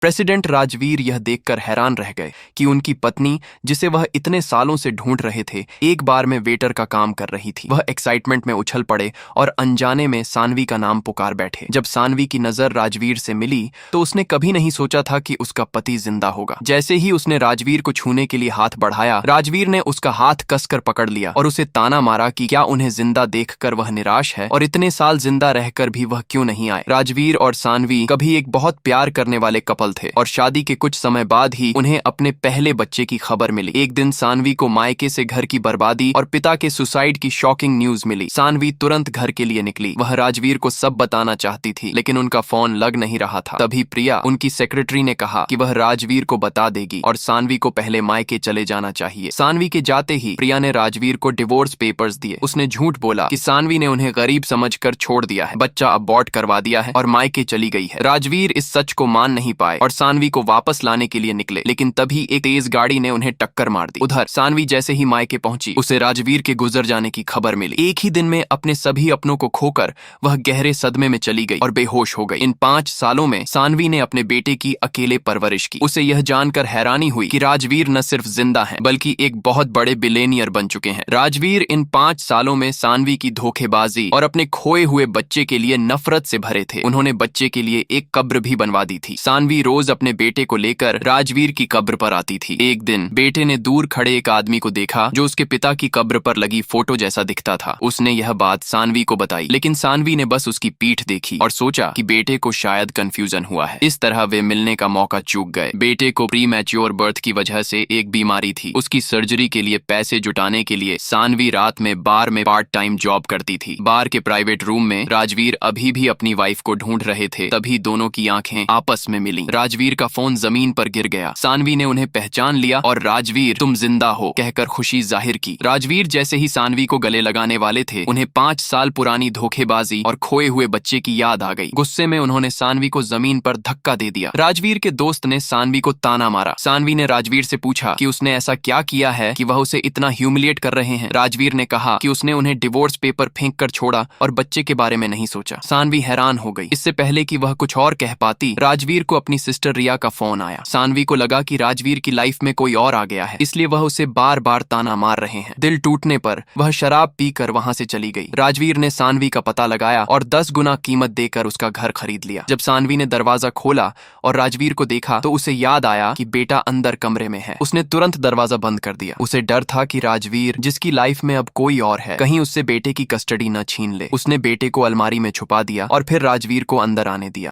President Rajveer यह देखकर हैरान रह गए कि उनकी पत्नी, जिसे वह इतने सालों से ढूंढ रहे थे, एक बार में वेटर का काम कर रही थी। वह एक्साइटमेंट में उछल पड़े और अनजाने में सानवी का नाम पुकार बैठे। जब सानवी की नजर राजवीर से मिली तो उसने कभी नहीं सोचा था कि उसका पति जिंदा होगा। जैसे ही उसने राजवीर को छूने के लिए हाथ बढ़ाया, राजवीर ने उसका हाथ कसकर पकड़ लिया और उसे ताना मारा कि क्या उन्हें जिंदा देखकर वह निराश है और इतने साल जिंदा रहकर भी वह क्यों नहीं आए। राजवीर और सानवी कभी एक बहुत प्यार करने वाले कपल थे और शादी के कुछ समय बाद ही उन्हें अपने पहले बच्चे की खबर मिली। एक दिन सानवी को मायके से घर की बर्बादी और पिता के सुसाइड की शॉकिंग न्यूज मिली। सानवी तुरंत घर के लिए निकली। वह राजवीर को सब बताना चाहती थी, लेकिन उनका फोन लग नहीं रहा था। तभी प्रिया, उनकी सेक्रेटरी, ने कहा कि वह राजवीर को बता देगी और सानवी को पहले मायके चले जाना चाहिए। सानवी के जाते ही प्रिया ने राजवीर को डिवोर्स पेपर्स दिए। उसने झूठ बोला कि सानवी ने उन्हें गरीब समझकर छोड़ दिया है, बच्चा अबॉर्ट करवा दिया है और मायके चली गई है। राजवीर इस सच को मान नहीं पाए और सानवी को वापस लाने के लिए निकले, लेकिन तभी एक तेज गाड़ी ने उन्हें टक्कर मार दी। उधर सानवी जैसे ही मायके पहुंची, उसे राजवीर के गुजर जाने की खबर मिली। एक ही दिन में अपने सभी अपनों को खोकर वह गहरे सदमे में चली गई और बेहोश हो गई। इन 5 सालों में सानवी ने अपने बेटे की अकेले परवरिश की। उसे यह जानकर हैरानी हुई कि राजवीर न सिर्फ जिंदा हैं, बल्कि एक बहुत बड़े बिलियनियर बन चुके हैं। राजवीर इन 5 सालों में सानवी की धोखेबाजी और अपने खोए हुए बच्चे के लिए नफरत से भरे थे। उन्होंने बच्चे के लिए एक कब्र भी बनवा दी थी। सानवी रोज अपने बेटे को लेकर राजवीर की कब्र पर आती थी। एक दिन बेटे ने दूर खड़े एक आदमी को देखा जो उसके पिता की कब्र पर लगी फोटो जैसा दिखता था। उसने यह बात सानवी को बताई, लेकिन सानवी ने बस उसकी पीठ देखी और सोचा कि बेटे को शायद कंफ्यूजन हुआ है। इस तरह वे मिलने का मौका चूक गए। बेटे को प्री मैच्योर बर्थ की वजह से एक बीमारी थी। उसकी सर्जरी के लिए पैसे जुटाने के लिए सानवी रात में बार में पार्ट टाइम जॉब करती थी। बार के प्राइवेट रूम में राजवीर अभी भी अपनी वाइफ को ढूंढ रहे थे। तभी दोनों की आंखें आपस में मिली। राजवीर का फोन जमीन पर गिर गया। सानवी ने उन्हें पहचान लिया और राजवीर, तुम जिंदा हो, कहकर खुशी जाहिर की। राजवीर जैसे ही सानवी को गले लगाने वाले थे, उन्हें 5 साल पुरानी धोखेबाजी और खोए हुए बच्चे की याद आ गई। गुस्से में उन्होंने सानवी को जमीन पर धक्का दे दिया। राजवीर के दोस्त ने सानवी को ताना मारा। सानवी ने राजवीर से पूछा कि उसने ऐसा क्या किया है कि वह उसे इतना ह्यूमिलिएट कर रहे हैं। राजवीर ने कहा कि उसने उन्हें डिवोर्स पेपर फेंक कर छोड़ा और बच्चे के बारे में नहीं सोचा। सानवी हैरान हो गई। इससे पहले कि वह कुछ और कह पाती, राजवीर को अपनी सिस्टर रिया का फोन आया। सानवी को लगा कि राजवीर की लाइफ में कोई और आ गया है, इसलिए वह उसे बार बार ताना मार रहे हैं। दिल टूटने पर वह शराब पीकर वहां से चली गई। राजवीर ने सानवी का पता लगाया और 10 गुना कीमत देकर उसका घर खरीद लिया। जब सानवी ने दरवाजा खोला और राजवीर को देखा तो उसे याद आया कि बेटा अंदर कमरे में है। उसने तुरंत दरवाजा बंद कर दिया। उसे डर था कि राजवीर, जिसकी लाइफ में अब कोई और है, कहीं उससे बेटे की कस्टडी न छीन ले। उसने बेटे को अलमारी में छुपा दिया और फिर राजवीर को अंदर आने दिया।